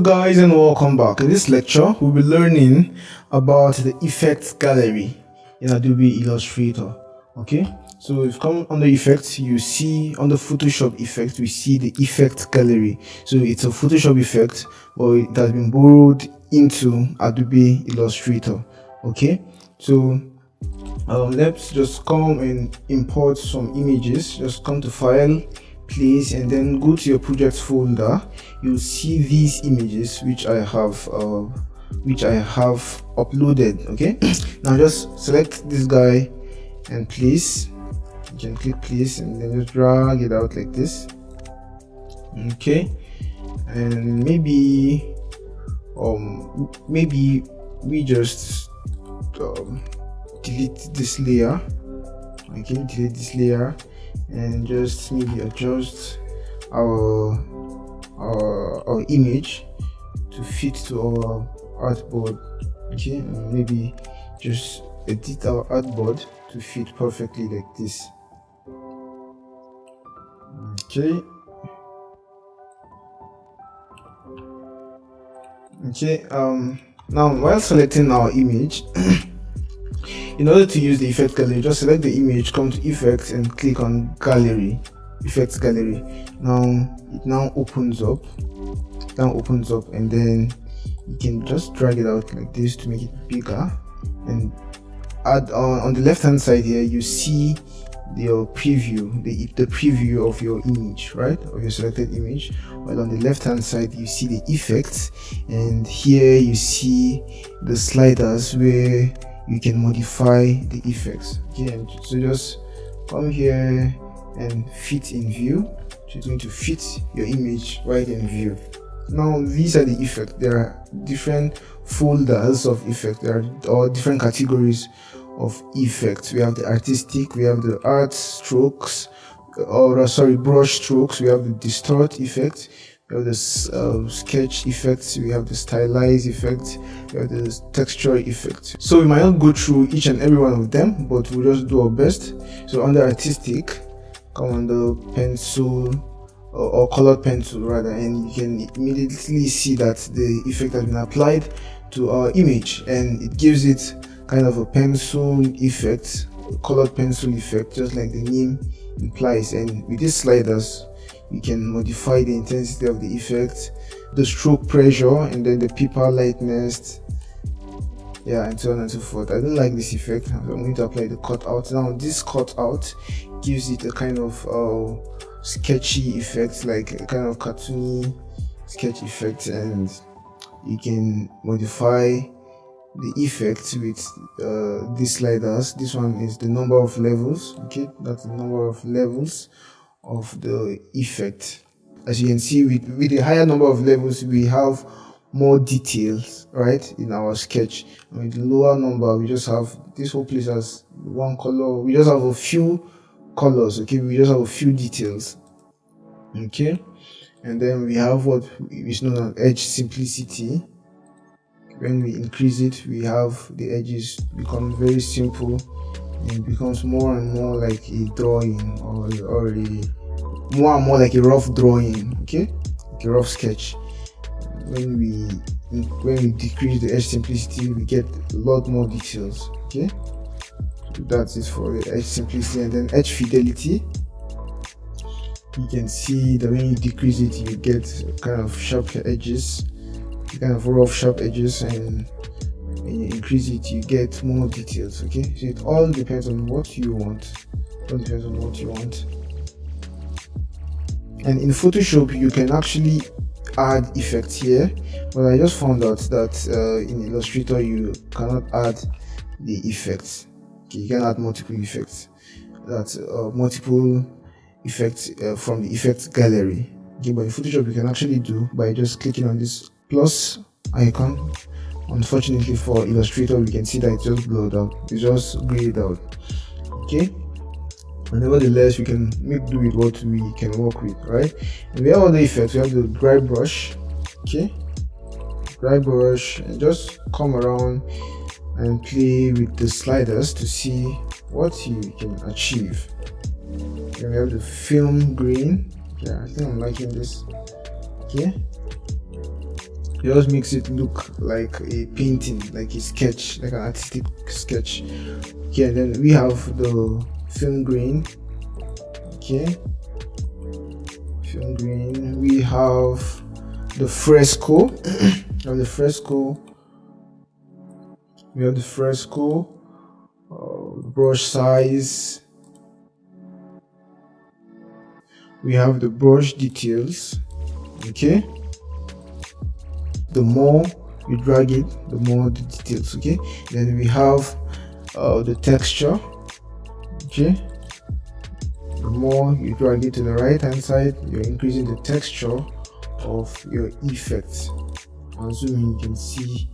guys, and welcome back. In this lecture we'll be learning about the effects gallery in Adobe Illustrator. Okay, so if you come under effects, you see under Photoshop effect we see the effect gallery. So it's a Photoshop effect, but it has been borrowed into Adobe Illustrator. Okay, so let's just come and import some images. Just come to file, place, and then go to your project folder. You'll see these images which I have uploaded. Okay, now just select this guy and place. You can click place and then just drag it out like this. Okay, and maybe we just delete this layer. Okay, delete this layer and just maybe adjust our image to fit to our artboard. Okay, and maybe just edit our artboard to fit perfectly like this. Okay, now while selecting our image in order to use the effect gallery, just select the image, come to effects and click on gallery, effects gallery. Now it opens up, and then you can just drag it out like this to make it bigger, and add on the left hand side here you see your preview, the preview of your image, right, of your selected image. While on the left hand side you see the effects, and here you see the sliders where you can modify the effects. Okay, and so just come here and fit in view. So it's going to fit your image right in view. Now these are the effects. There are different folders of effects. There are different categories of effects. We have the artistic, we have the art strokes, brush strokes, we have the distort effect, we have the sketch effects, we have the stylize effect, we have the texture effect. So we might not go through each and every one of them, but we'll just do our best. So under artistic, come under pencil or colored pencil rather, and you can immediately see that the effect has been applied to our image, and it gives it kind of a pencil effect, colored pencil effect, just like the name implies. And with these sliders you can modify the intensity of the effect, the stroke pressure, and then the paper lightness, yeah, and so on and so forth. I don't like this effect, so I'm going to apply the cutout. Now this cutout gives it a kind of sketchy effect, like a kind of cartoony sketch effect, and you can modify the effect with these sliders. This one is the number of levels. Okay, that's the number of levels of the effect. As you can see, with the higher number of levels we have more details, right, in our sketch. And with the lower number we just have this whole place as one color. We just have a few colors. Okay, we just have a few details. Okay, and then we have what is known as edge simplicity. When we increase it, we have the edges become very simple, and it becomes more and more like a drawing, or more and more like a rough drawing. Okay, like a rough sketch. When we decrease the edge simplicity, we get a lot more details. Okay, so that's it for the edge simplicity. And then edge fidelity, you can see that when you decrease it you get kind of sharp edges, kind of rough sharp edges, and when you increase it you get more details. Okay, so it all depends on what you want. And in Photoshop you can actually add effects here, but I just found out that in Illustrator you cannot add the effects. Okay, you can add multiple effects. That's multiple effects from the effects gallery. Okay, but in Photoshop you can actually do by just clicking on this plus icon. Unfortunately for Illustrator we can see that it's just blurred out, it's just grayed out. Okay, but nevertheless we can make do with what we can work with, right? And we have other effects. We have the dry brush. Okay, dry brush, and just come around and play with the sliders to see what you can achieve. Then we have the film grain. Yeah, I think I'm liking this. Okay, It just makes it look like a painting, like a sketch, like an artistic sketch. Okay, and then we have the film grain. Okay, film grain. We have the fresco. We have the fresco. We have the fresco. Brush size. We have the brush details. Okay, the more you drag it, the more the details. Okay, then we have the texture. Okay, the more you drag it to the right hand side, you're increasing the texture of your effect. And zoom in, you can see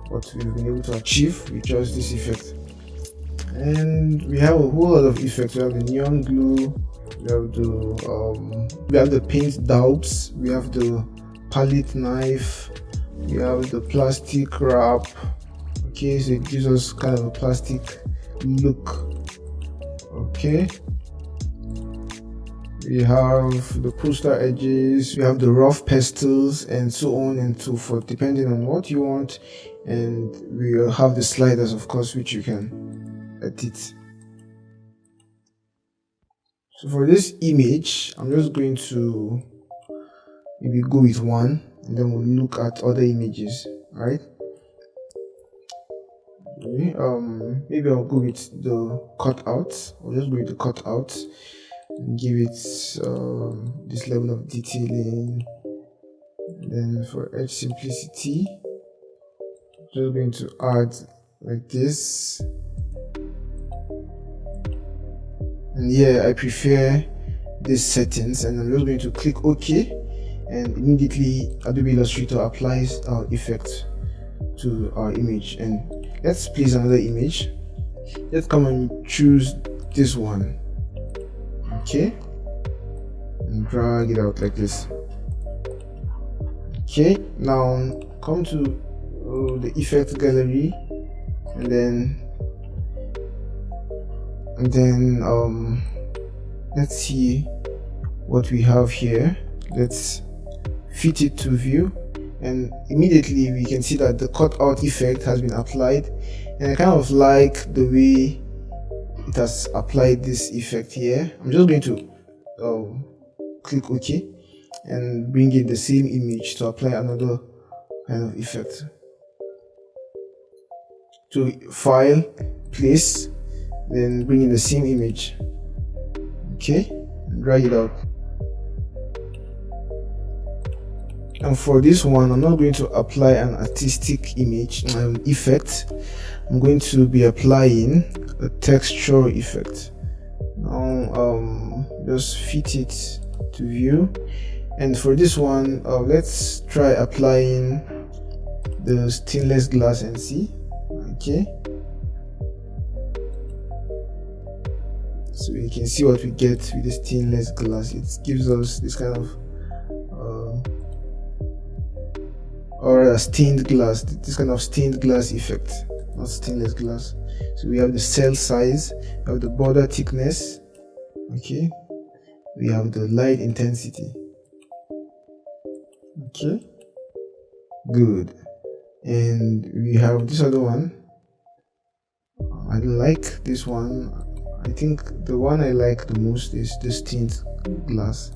what we've been able to achieve with just this effect. And we have a whole lot of effects. We have the neon glue, we have the paint daubs, we have the palette knife, we have the plastic wrap. Okay, so it gives us kind of a plastic look. Okay, we have the poster edges, we have the rough pastels, and so on and so forth, depending on what you want. And we will have the sliders, of course, which you can edit. So for this image, I'm just going to maybe go with one, and then we'll look at other images. Right? Okay, maybe I'll go with the cutout. I'll just go with the cutout and give it this level of detailing. And then for edge simplicity, just going to add like this. And yeah, I prefer these settings, and I'm just going to click OK, and immediately Adobe Illustrator applies our effect to our image. And let's place another image. Let's come and choose this one. Okay, and drag it out like this. Okay, now come to the effect gallery, and then let's see what we have here. Let's fit it to view, and immediately we can see that the cutout effect has been applied. And I kind of like the way it has applied this effect here. I'm just going to click OK and bring in the same image to apply another kind of effect. To file, place, then bring in the same image. Okay, and drag it out. And for this one, I'm not going to apply an artistic image effect. I'm going to be applying a texture effect. Now just fit it to view, and for this one let's try applying the stainless glass and see. Okay, so you can see what we get with the stainless glass. It gives us this kind of or a stained glass, this kind of stained glass effect, not stainless glass. So we have the cell size, we have the border thickness. Okay, we have the light intensity. Okay, good. And we have this other one. I like this one. I think the one I like the most is the stained glass,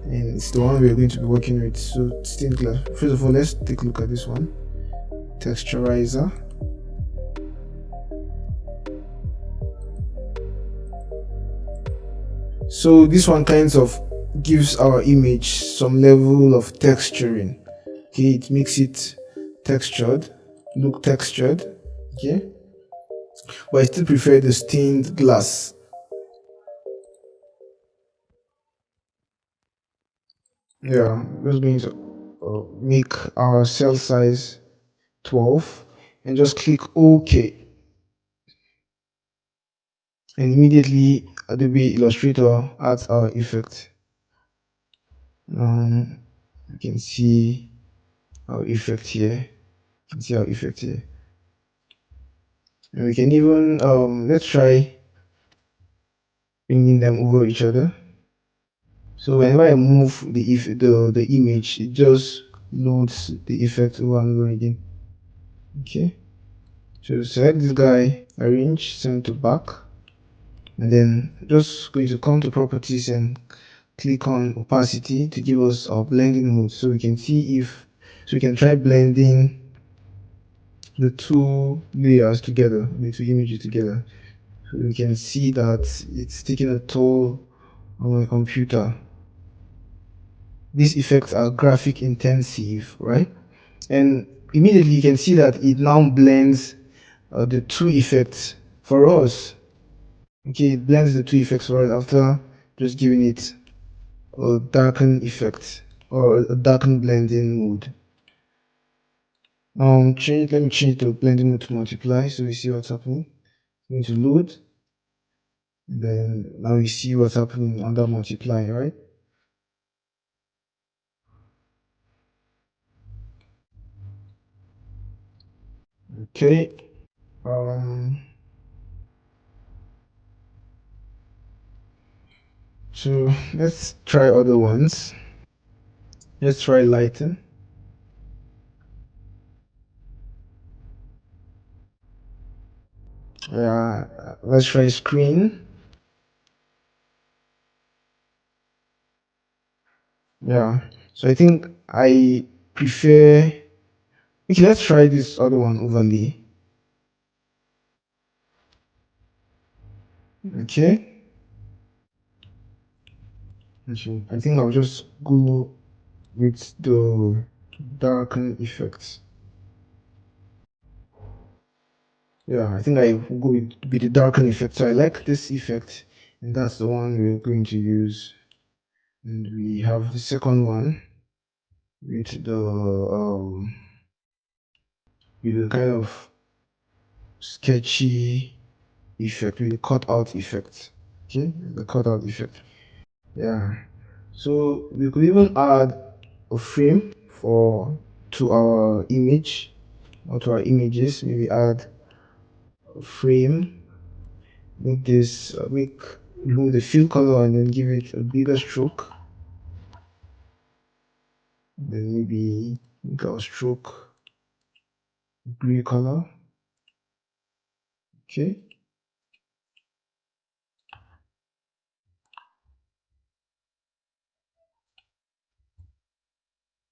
and it's the one we're going to be working with. So stained glass. First of all, let's take a look at this one. Texturizer. So this one kind of gives our image some level of texturing. Okay, it makes it textured, look textured. Okay, but I still prefer the stained glass. Yeah, I'm just going to make our cell size 12 and just click OK, and immediately Adobe Illustrator adds our effect. You can see our effect here. You can see our effect here, and we can even let's try bringing them over each other. So whenever I move the image, it just loads the effect over and over again. Okay, so select this guy, arrange, send to back, and then just going to come to properties and click on opacity to give us our blending mode, so we can see if, so we can try blending the two layers together, the two images together. So we can see that it's taking a toll on my computer. These effects are graphic intensive, right? And immediately you can see that it now blends the two effects for us. Okay, it blends the two effects for us after just giving it a darken effect or a darken blending mode. Let me change the blending mode to multiply so we see what's happening. I'm going to load, then now we see what's happening under multiply, right? Okay. So let's try other ones. Let's try lighten. Yeah, let's try screen. Yeah, so I think I prefer. Okay, let's try this other one, overlay. Okay. I think I'll just go with the darken effects. Yeah, I think I will go with the darken effect. So I like this effect, and that's the one we're going to use. And we have the second one with the kind of sketchy effect, with the cutout effect. Okay, the cutout effect. Yeah. So we could even add a frame to our image or to our images. Maybe add a frame. Make this remove the fill color and then give it a bigger stroke. Then maybe make our stroke gray color. Okay.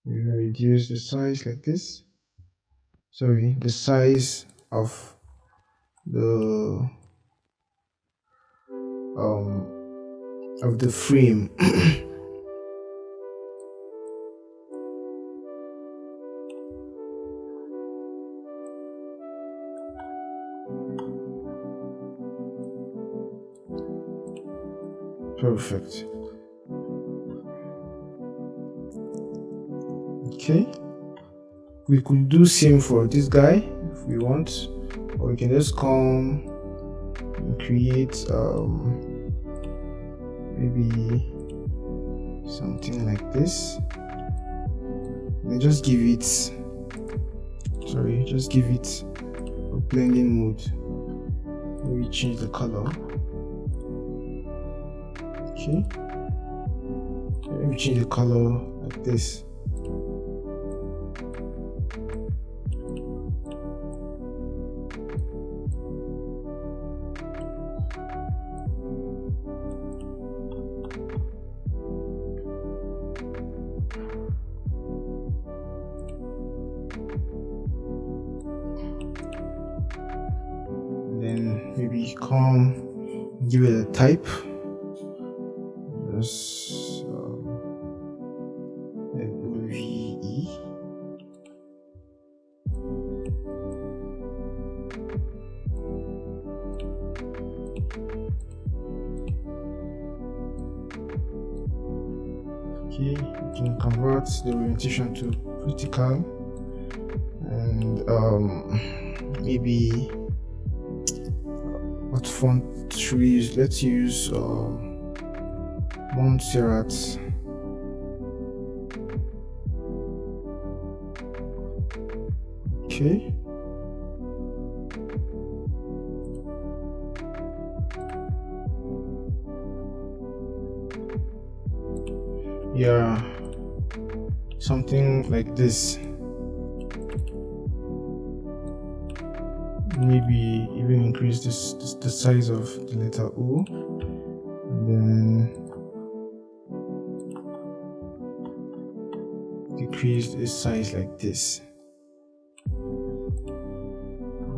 We're gonna reduce the size like this. Sorry, the size the um of the frame. Perfect. Okay. We could do same for this guy if we want, or we can just come and create maybe something like this. And just give it a blending mode. We change the color. Okay. Let me change the color like this. Then maybe come give it a type. Just VE. Okay, you can convert the orientation to vertical, and maybe what font should we use? Let's use Montserrat. Okay. Yeah, something like this. Maybe even increase the size of the letter O, and then decrease the size like this.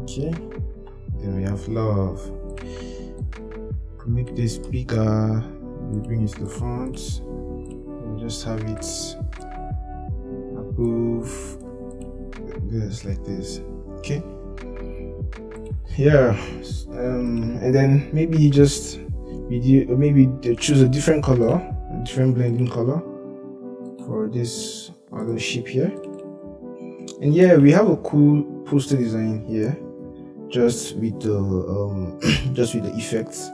Okay, then we have love. Make this bigger, we bring it to the front, and just have it above this like this. Okay, yeah, and then maybe just maybe choose a different color, a different blending color for this other shape here. And yeah, we have a cool poster design here, just with the just with the effects.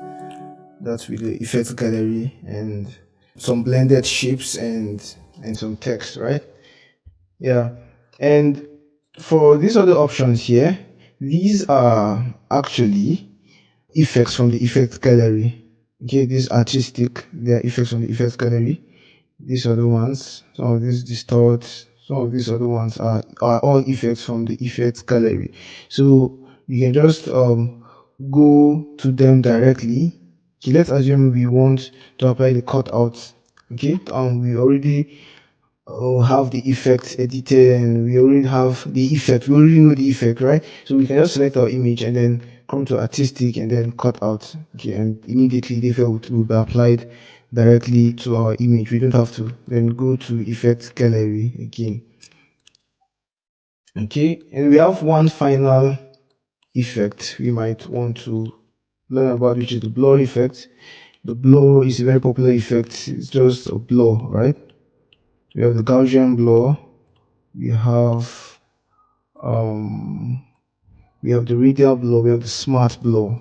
That's with the effects gallery and some blended shapes and some text, right? Yeah, and for these other options here, these are actually effects from the effects gallery. Okay, these artistic, they are effects from the effects gallery. These other ones, some of these distort, some of these other ones are all effects from the effects gallery. So you can just go to them directly. Okay, let's assume we want to apply the cutout. Okay, we already have the effect edited and we already have the effect, we already know the effect, right? So we can just select our image and then come to artistic and then cut out. Okay, and immediately the effect will be applied directly to our image. We don't have to then go to effect gallery again. Okay, and we have one final effect we might want to learn about, which is the blur effect. The blur is a very popular effect. It's just a blur, right? We have the Gaussian blur, we have we have the radial blur, we have the smart blur.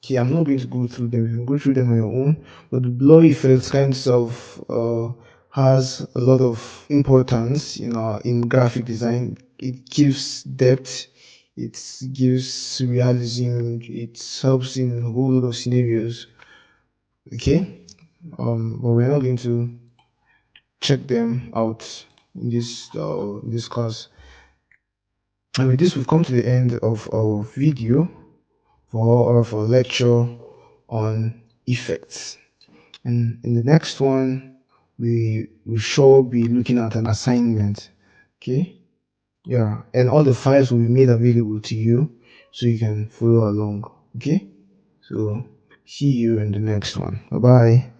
Okay, I'm not going to go through them. You can go through them on your own. But the blur effect kind of has a lot of importance in graphic design. It gives depth, it gives realism, it helps in a whole lot of scenarios. Okay, but we're not going to check them out in this course. And with this, we've come to the end of our video for our lecture on effects. And in the next one, we shall be looking at an assignment. Okay, yeah, and all the files will be made available to you so you can follow along. Okay, so see you in the next one. Bye bye.